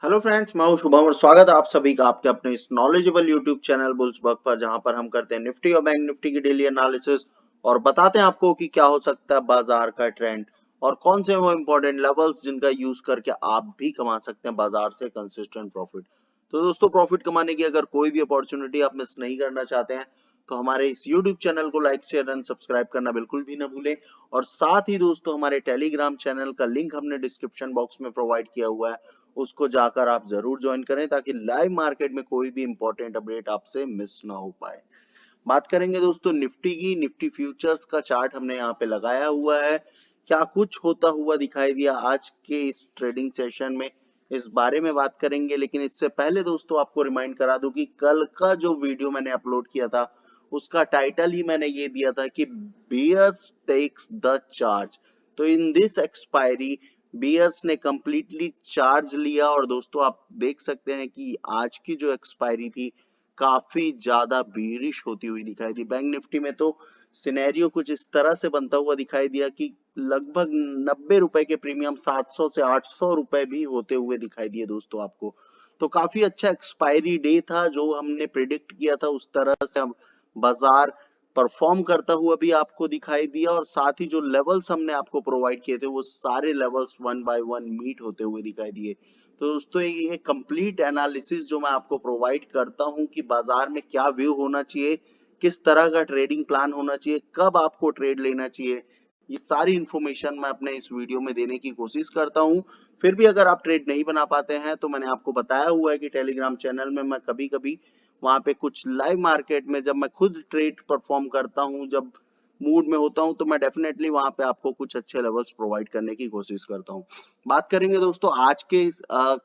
Hello friends, मैं हूं शुभम और स्वागत है आप सभी का आपके अपने इस knowledgeable YouTube channel bulls bug पर, जहां पर हम करते हैं निफ्टी और बैंक निफ्टी की डेली एनालिसिस और बताते हैं आपको कि क्या हो सकता है बाजार का ट्रेंड और कौन से वो इंपॉर्टेंट लेवल्स जिनका यूज करके आप भी कमा सकते हैं बाजार से कंसिस्टेंट प्रॉफिट। तो दोस्तों, प्रॉफिट कमाने की अगर कोई भी अपॉर्चुनिटी आप मिस नहीं करना चाहते हैं तो हमारे इस यूट्यूब चैनल को लाइक शेयर एंड सब्सक्राइब करना बिल्कुल भी ना भूलें। और साथ ही दोस्तों, हमारे टेलीग्राम चैनल का लिंक हमने डिस्क्रिप्शन बॉक्स में प्रोवाइड किया हुआ है, उसको जाकर आप जरूर ज्वाइन करें ताकि लाइव मार्केट में कोई भी इंपॉर्टेंट अपडेट आपसे मिस ना हो पाए। बात करेंगे दोस्तों निफ्टी की। निफ्टी फ्यूचर्स का चार्ट हमने यहाँ पे लगाया हुआ है। क्या कुछ होता हुआ दिखाई दिया आज के इस ट्रेडिंग सेशन में, इस बारे में बात करेंगे। लेकिन इससे पहले दोस्तों, आपको रिमाइंड करा दूं कि कल का जो वीडियो मैंने अपलोड किया था उसका टाइटल ही मैंने ये दिया था कि बियर्स टेक्स द चार्ज। तो इन दिस एक्सपायरी बियर्स ने कंप्लीटली चार्ज लिया और दोस्तों आप देख सकते हैं कि आज की जो एक्सपायरी थी काफी ज्यादा बीरिश होती हुई दिखाई दी। बैंक निफ्टी में तो सिनेरियो कुछ इस तरह से बनता हुआ दिखाई दिया कि लगभग 90 रुपए के प्रीमियम 700 से 800 रुपए भी होते हुए दिखाई दिए दोस्तों आपको। तो काफी अच्छा एक्सपायरी डे था, जो हमने प्रिडिक्ट किया था उस तरह से हम बाजार परफॉर्म करता हुआ भी आपको दिखाई दिया। और साथ ही जो लेवल्स हमने आपको प्रोवाइड किए थे वो सारे levels one by one meet होते हुए दिखाई दिए। तो दोस्तों, ये कंप्लीट एनालिसिस जो मैं आपको प्रोवाइड करता हूं कि बाजार में क्या व्यू होना चाहिए, किस तरह का ट्रेडिंग प्लान होना चाहिए, कब आपको ट्रेड लेना चाहिए, ये सारी इंफॉर्मेशन मैं अपने इस वीडियो में देने की कोशिश करता हूं। फिर भी अगर आप ट्रेड नहीं बना पाते हैं तो मैंने आपको बताया हुआ है कि टेलीग्राम चैनल में मैं कभी कभी वहां पे कुछ लाइव मार्केट में जब मैं खुद ट्रेड परफॉर्म करता हूं, जब मूड में होता हूं, तो मैं डेफिनेटली वहां पे आपको कुछ अच्छे लेवल्स प्रोवाइड करने की कोशिश करता हूं। बात करेंगे दोस्तों आज के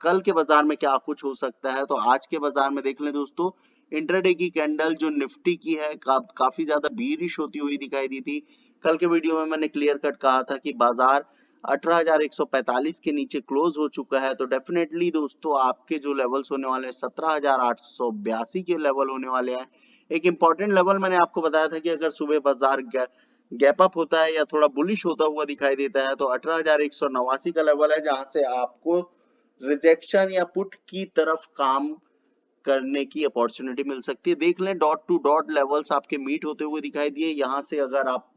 कल के बाजार में क्या कुछ हो सकता है। तो आज के बाजार में देख लें दोस्तों, इंट्राडे की कैंडल जो निफ्टी की है काफी ज्यादा बीरिश होती हुई दिखाई दी थी। कल के वीडियो में मैंने क्लियर कट कहा था कि बाजार 18,145 के नीचे क्लोज हो चुका है। तो डेफिनेटली दोस्तों, आपके जो लेवल्स होने वाले हैं 17,882 के लेवल होने वाले हैं। एक इंपॉर्टेंट लेवल मैंने आपको बताया था कि अगर सुबह बाजार गैप अप होता है या थोड़ा बुलिश होता हुआ दिखाई देता है तो 18,189 का लेवल है, जहां से आपको रिजेक्शन या पुट की तरफ काम करने की अपॉर्चुनिटी मिल सकती है। देख लें, डॉट टू डॉट लेवल्स आपके मीट होते हुए दिखाई दिए। यहां से अगर आप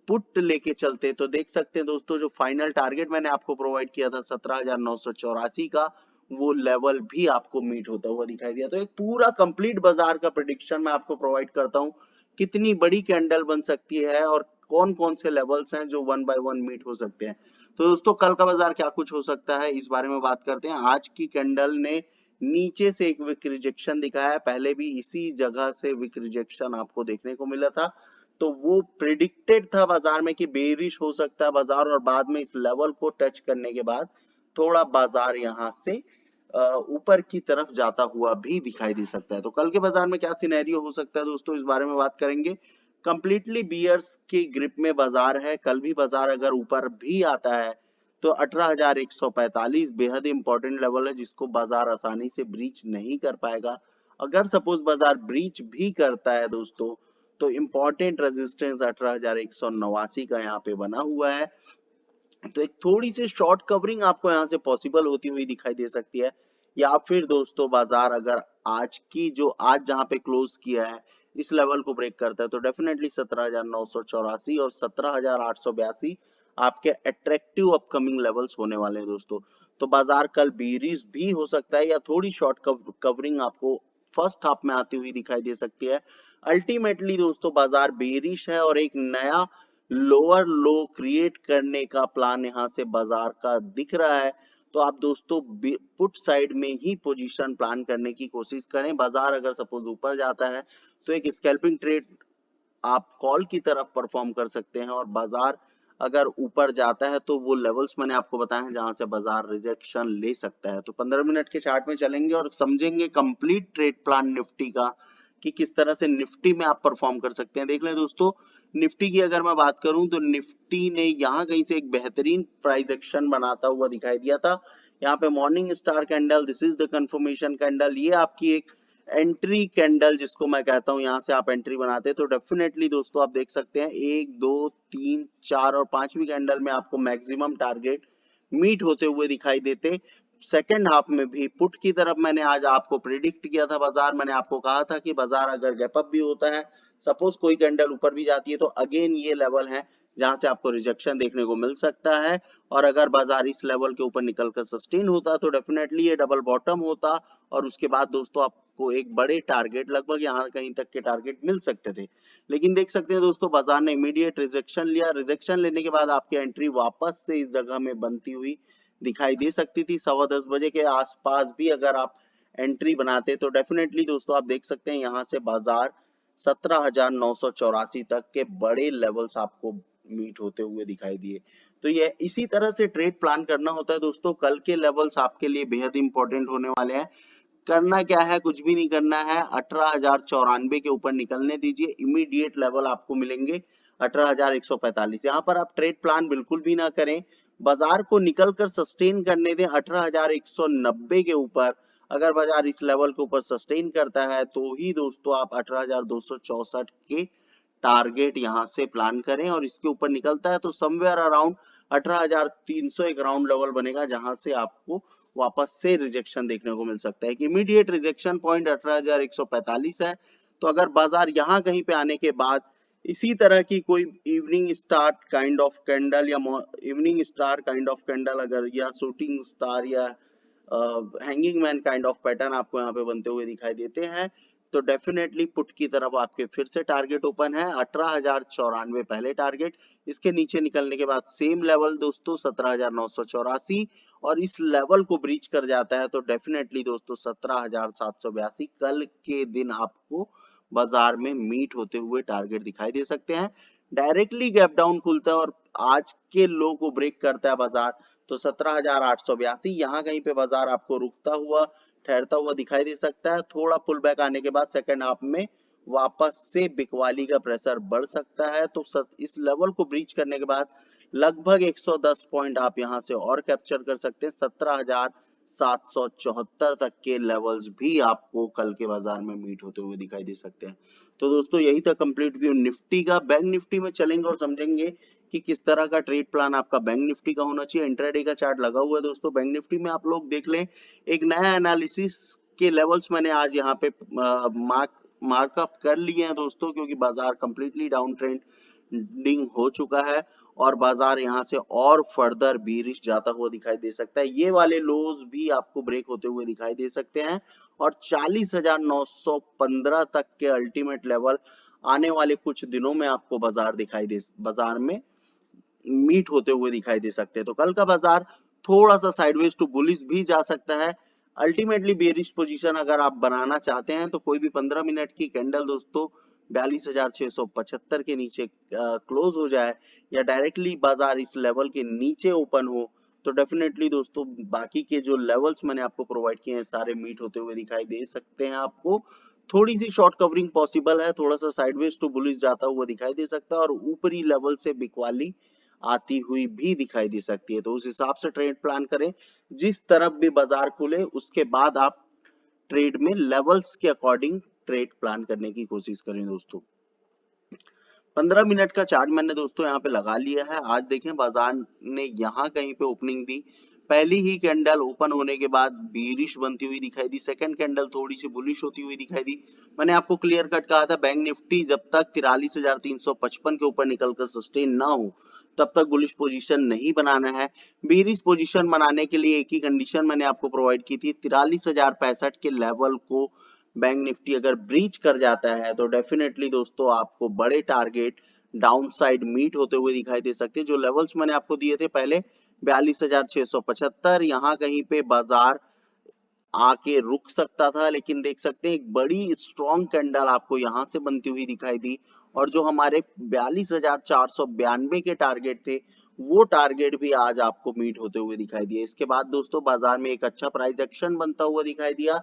पुट लेके चलते तो देख सकते हैं दोस्तों, जो फाइनल टारगेट मैंने आपको प्रोवाइड किया था 17,984 का, वो लेवल भी आपको मीट होता हुआ दिखाई दिया। तो एक पूरा कंप्लीट बाजार का प्रिडिक्शन मैं आपको प्रोवाइड करता हूं, कितनी बड़ी कैंडल बन सकती है और कौन कौन से लेवल्स हैं जो वन बाय वन मीट हो सकते हैं। तो दोस्तों, कल का बाजार क्या कुछ हो सकता है इस बारे में बात करते हैं। आज की कैंडल ने नीचे से एक विक रिजेक्शन दिखाया है, पहले भी इसी जगह से विक रिजेक्शन आपको देखने को मिला था। तो वो प्रिडिक्टेड था बाजार में कि बेरिश हो सकता है बाजार, और बाद में इस लेवल को टच करने के बाद थोड़ा बाजार यहां से ऊपर की तरफ जाता हुआ भी दिखाई दे सकता है। तो कल के बाजार में क्या सिनेरियो हो सकता है दोस्तों, इस बारे में बात करेंगे। कंप्लीटली बियर्स की ग्रिप में बाजार है। कल भी बाजार अगर ऊपर भी आता है तो 18,145 बेहद इंपॉर्टेंट लेवल है, जिसको बाजार आसानी से ब्रीच नहीं कर पाएगा। अगर सपोज बाजार ब्रीच भी करता है दोस्तों, तो इंपॉर्टेंट रेजिस्टेंस 18,189 का यहाँ पे बना हुआ है। तो एक थोड़ी सी शॉर्ट कवरिंग आपको यहाँ से पॉसिबल होती हुई दिखाई दे सकती है। या फिर दोस्तों, बाजार अगर आज जहाँ पे क्लोज किया है इस लेवल को ब्रेक करता है तो डेफिनेटली 17,984 और 17,882 आपके अट्रैक्टिव अपकमिंग लेवल्स होने वाले हैं दोस्तों। तो बाजार कल बीरिश भी हो सकता है या थोड़ी शॉर्ट कवरिंग आपको फर्स्ट हाफ में आती हुई दिखाई दे सकती है। अल्टीमेटली दोस्तों, बाजार बेरिश है और एक नया लोअर लो क्रिएट करने का प्लान यहां से बाजार का दिख रहा है। तो आप दोस्तों पुट साइड में ही पोजीशन प्लान करने की कोशिश करें। बाजार अगर सपोज ऊपर जाता है तो एक स्कैल्पिंग ट्रेड आप कॉल की तरफ परफॉर्म कर सकते हैं, और बाजार अगर ऊपर जाता है तो वो लेवल्स मैंने आपको बताए हैं जहां से बाजार रिजेक्शन ले सकता है। तो 15 मिनट के चार्ट में चलेंगे और समझेंगे कंप्लीट ट्रेड प्लान निफ्टी का कि किस तरह से निफ्टी में आप परफॉर्म कर सकते हैं। देख लें दोस्तों, निफ्टी की अगर मैं बात करूं तो निफ्टी ने यहाँ कहीं से एक बेहतरीन प्राइस एक्शन बनाता हुआ दिखाई दिया था। यहाँ पे morning star candle, this is the confirmation candle, ये आपकी एक एंट्री कैंडल जिसको मैं कहता हूं, यहां से आप एंट्री बनाते हैं तो डेफिनेटली दोस्तों आप देख सकते हैं 1 2 3 4 और 5वीं कैंडल में आपको मैक्सिमम टारगेट मीट होते हुए दिखाई देते। सेकेंड हाफ में भी पुट की तरफ मैंने आज आपको प्रिडिक्ट किया था बाजार, मैंने आपको कहा था कि बाजार अगर गैप अप भी होता है, सपोज कोई कैंडल ऊपर भी जाती है, तो अगेन ये लेवल है जहां से आपको रिजेक्शन देखने को मिल सकता है। और अगर बाजार इस लेवल के ऊपर निकलकर सस्टेन होता तो डेफिनेटली ये डबल बॉटम होता, और उसके बाद दोस्तों आपको एक बड़े टारगेट, लगभग यहाँ कहीं तक के टारगेट मिल सकते थे। लेकिन देख सकते हैं दोस्तों, बाजार ने इमीडिएट रिजेक्शन लिया। रिजेक्शन लेने के बाद आपकी एंट्री वापस से इस जगह में बनती हुई दिखाई दे सकती थी। 10:15 के आसपास भी अगर आप एंट्री बनाते तो डेफिनेटली दोस्तों आप देख सकते हैं यहाँ से बाजार 17,984 तक के बड़े लेवल्स आपको मीट होते हुए दिखाई दिए। तो ये इसी तरह से ट्रेड प्लान करना होता है दोस्तों। कल के लेवल्स आपके लिए बेहद इंपॉर्टेंट होने वाले हैं। करना क्या है, कुछ भी नहीं करना है, 18,094 के ऊपर निकलने दीजिए। इमीडिएट लेवल आपको मिलेंगे 18,145। यहाँ पर आप ट्रेड प्लान बिल्कुल भी ना करें, बाजार को निकलकर सस्टेन करने दें 18,190 के ऊपर। अगर बाजार इस लेवल के ऊपर सस्टेन करता है तो ही दोस्तों आप 18,264 के टारगेट यहां से प्लान करें, और इसके ऊपर निकलता है तो समवेयर अराउंड 18,300 एक राउंड लेवल बनेगा जहां से आपको वापस से रिजेक्शन देखने को मिल सकता है कि इमीडिएट रिजेक्शन पॉइंट 18,145 है। तो अगर बाजार यहां कहीं पे आने के बाद इसी तरह की कोई evening star kind of candle या evening star kind of candle अगर, या शूटिंग स्टार या hanging man kind of pattern आपको यहाँ पे बनते हुए दिखाई देते हैं, तो डेफिनेटली पुट की तरफ आपके फिर से टारगेट ओपन है 18,094 पहले टारगेट। इसके नीचे निकलने के बाद सेम लेवल दोस्तों 17,984, और इस लेवल को ब्रीच कर जाता है तो डेफिनेटली दोस्तों 17,782 कल के दिन आपको बाजार में मीट होते हुए टारगेट दिखाई दे सकते हैं। डायरेक्टली गैप डाउन खुलता है और आज के लो को ब्रेक करता है बाजार, तो 17,882 यहाँ कहीं पे बाजार आपको रुकता हुआ ठहरता हुआ दिखाई दे सकता है। थोड़ा पुल बैक आने के बाद सेकंड हाफ में वापस से बिकवाली का प्रेशर बढ़ सकता है, तो इस लेवल को ब्रीच करने के बाद लगभग 110 पॉइंट आप यहां से और कैप्चर कर सकते हैं। 17,774 तक के लेवल्स भी आपको कल के बाजार में मीट होते हुए दिखाई दे सकते हैं। तो दोस्तों यही था कंप्लीट व्यू निफ्टी का। बैंक निफ्टी में चलेंगे और समझेंगे कि किस तरह का ट्रेड प्लान आपका बैंक निफ्टी का होना चाहिए। इंट्राडे का चार्ट लगा हुआ है दोस्तों बैंक निफ्टी में, आप लोग देख लें। एक नया एनालिसिस के लेवल्स मैंने आज यहाँ पे मार्कअप कर लिए हैं दोस्तों, क्योंकि बाजार कंप्लीटली डाउन ट्रेंडिंग हो चुका है और बाजार यहाँ से और फर्दर बीरिश जाता हुआ दिखाई दे सकता है। ये वाले लोज भी आपको ब्रेक होते हुए दिखाई दे सकते हैं और 40,915 तक के अल्टीमेट लेवल आने वाले कुछ दिनों में आपको बाजार में मीट होते हुए दिखाई दे सकते हैं। तो कल का बाजार थोड़ा सा साइडवेज टू बुलिश भी जा सकता है। अल्टीमेटली बेरिश पोजीशन अगर आप बनाना चाहते हैं तो कोई भी 15 मिनट की कैंडल दोस्तों 42,675 के नीचे क्लोज हो जाए, या डायरेक्टली बाजार इस लेवल के नीचे ओपन हो, तो डेफिनेटली दोस्तों बाकी के जो लेवल्स मैंने आपको प्रोवाइड किए हैं सारे मीट होते हुए दिखाई दे सकते हैं। आपको थोड़ी सी शॉर्ट कवरिंग पॉसिबल है, थोड़ा सा साइडवेज टू बुलिश जाता हुआ दिखाई दे सकता है और ऊपरी लेवल से बिकवाली आती हुई भी दिखाई दे सकती है। तो उस हिसाब से ट्रेड प्लान करें। जिस तरफ भी बाजार खुले उसके बाद आप ट्रेड में लेवल्स के अकॉर्डिंग ट्रेड प्लान करने की कोशिश करें दोस्तों। 15 मिनट का चार्ट मैंने दोस्तों यहाँ पे लगा लिया है। आज देखें बाजार ने यहाँ कहीं पे ओपनिंग दी, पहली ही कैंडल ओपन होने के बाद बीरिश बनती हुई दिखाई दी, सेकंड कैंडल थोड़ी सी बुलिश होती हुई दिखाई दी। मैंने आपको क्लियर कट कहा था बैंक निफ्टी जब तक 43,355 के ऊपर निकलकर सस्टेन ना हो तब तक बुलिश पोजीशन नहीं बनाना है। बीरिश पोजीशन बनाने के लिए एक ही कंडीशन मैंने आपको प्रोवाइड की थी, 43,065 के लेवल को बैंक निफ्टी अगर ब्रीच कर जाता है तो डेफिनेटली दोस्तों आपको बड़े टारगेट डाउन साइड मीट होते हुए दिखाई दे सकते हैं। जो लेवल्स मैंने आपको दिए थे पहले 42,675, यहाँ कहीं पे बाजार आके रुक सकता था, लेकिन देख सकते हैं एक बड़ी स्ट्रॉन्ग कैंडल आपको यहाँ से बनती हुई दिखाई दी, और जो हमारे 42,492 के टारगेट थे वो टारगेट भी आज आपको मीट होते हुए दिखाई दिए। इसके बाद दोस्तों बाजार में एक अच्छा प्राइस एक्शन बनता हुआ दिखाई दिया,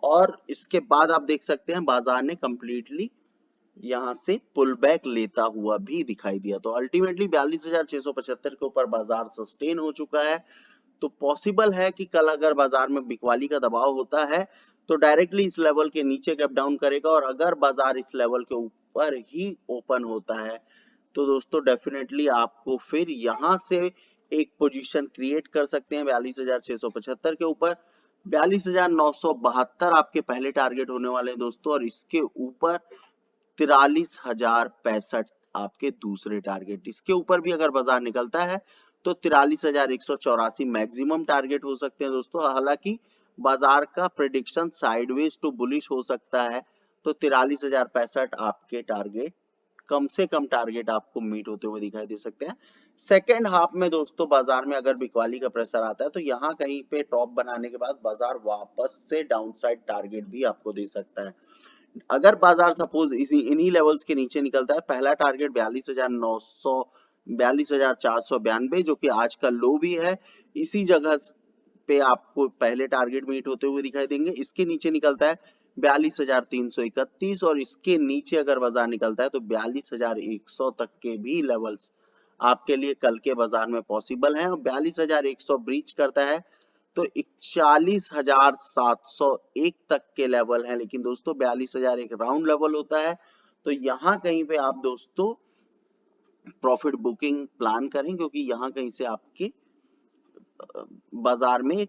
और इसके बाद आप देख सकते हैं बाजार ने कंप्लीटली यहाँ से पुल बैक लेता हुआ भी दिखाई दिया। तो अल्टीमेटली 42,675 के ऊपर बाजार सस्टेन हो चुका है। तो पॉसिबल है कि कल अगर बाजार में बिकवाली का दबाव होता है तो डायरेक्टली इस लेवल के नीचे गैप डाउन करेगा, और अगर बाजार इस लेवल के ऊपर ही ओपन होता है तो दोस्तों डेफिनेटली आपको फिर यहाँ से एक पोजीशन क्रिएट कर सकते हैं 42,675 के ऊपर। 42,972 आपके पहले टारगेट होने वाले हैं दोस्तों, और इसके ऊपर 43,065 आपके दूसरे टारगेट। इसके ऊपर भी अगर बाजार निकलता है तो 43,184 मैक्सिमम टारगेट हो सकते हैं दोस्तों। हालांकि बाजार का प्रेडिक्शन साइडवेज टू बुलिश हो सकता है, तो 43,065 आपके टारगेट, कम से कम टारगेट आपको मीट होते हुए दिखाई दे सकते हैं। सेकेंड हाफ में दोस्तों बाजार में अगर बिकवाली का प्रेशर आता है तो यहाँ कहीं पे टॉप बनाने के बाद बाजार वापस से डाउनसाइड टारगेट भी आपको दे सकता है। अगर बाजार सपोज इसी इन्हीं लेवल्स के नीचे निकलता है, पहला टारगेट 42,900 42,492 जो कि आज का लो भी है, इसी जगह पे आपको पहले टारगेट मीट होते हुए दिखाई देंगे। इसके नीचे निकलता है 42,331, और इसके नीचे अगर बाजार निकलता है तो 42,100 तक के भी लेवल्स आपके लिए कल के बाजार में पॉसिबल हैं। और 42,100 ब्रीच करता है तो 41,701 तक के लेवल है, लेकिन दोस्तों 42,000 एक राउंड लेवल होता है, तो यहाँ कहीं पे आप दोस्तों प्रॉफिट बुकिंग प्लान करें, क्योंकि यहाँ कहीं से आपकी बाजार में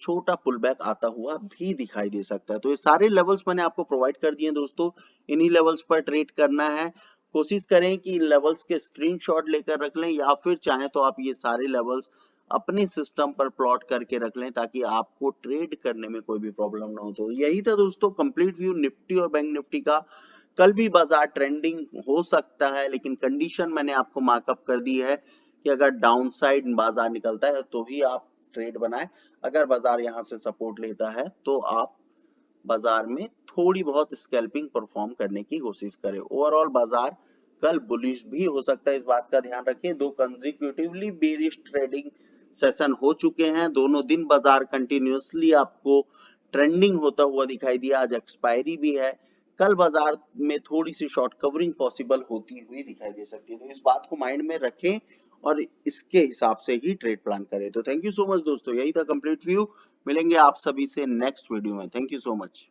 छोटा पुल बैक आता हुआ भी दिखाई दे सकता है। तो ये सारे लेवल्स मैंने आपको प्रोवाइड कर दिए दोस्तों, इन्हीं लेवल्स पर ट्रेड करना है। कोशिश करें कि इन लेवल्स के स्क्रीनशॉट लेकर रख लें, या फिर चाहे तो आप ये सारे लेवल्स अपने सिस्टम पर प्लॉट करके रख लें, ताकि आपको ट्रेड करने में कोई भी प्रॉब्लम ना हो। तो यही था दोस्तों कंप्लीट व्यू निफ्टी और बैंक निफ्टी का। कल भी बाजार ट्रेंडिंग हो सकता है, लेकिन कंडीशन मैंने आपको मार्कअप कर दी है कि अगर डाउनसाइड बाजार निकलता है तो ही आप ट्रेड बनाएं। अगर बाजार यहां से सपोर्ट लेता है तो आप बाजार में थोड़ी बहुत स्कैल्पिंग परफॉर्म करने की कोशिश करें। ओवरऑल बाजार कल बुलिश भी हो सकता है, इस बात का ध्यान रखें। दो कंसेक्यूटिवली बेरिश ट्रेडिंग सेशन हो चुके हैं, दोनों दिन बाजार कंटिन्यूअसली आपको ट्रेंडिंग होता हुआ दिखाई दिया। आज एक्सपायरी भी है, कल बाजार में थोड़ी सी शॉर्ट कवरिंग पॉसिबल होती हुई दिखाई दे सकती है। तो इस बात को माइंड में रखें और इसके हिसाब से ही ट्रेड प्लान करें। तो थैंक यू सो मच दोस्तों, यही था कंप्लीट व्यू। मिलेंगे आप सभी से नेक्स्ट वीडियो में। Thank you so much.